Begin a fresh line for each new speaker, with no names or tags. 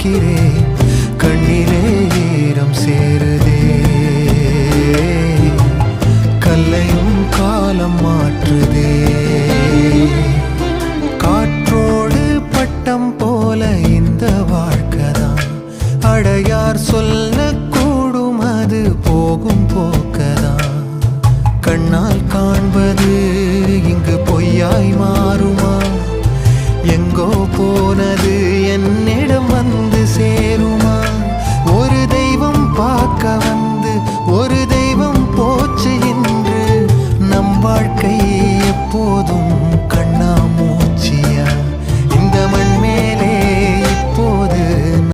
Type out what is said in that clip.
பார்க்கிறேன், கண்ணிலே ஈரம் சேருதே. கல்லையும் காலம் மாற்றுதே. காற்றோடு பட்டம் போல இந்த வாழ்க்கைதான், அடையார் சொல்லக்கூடும் அது போகும் போக்கதான். கண்ணால் காண்பது இங்கு பொய்யாய் மாறுமா? எங்கோ போனது என்னிடம்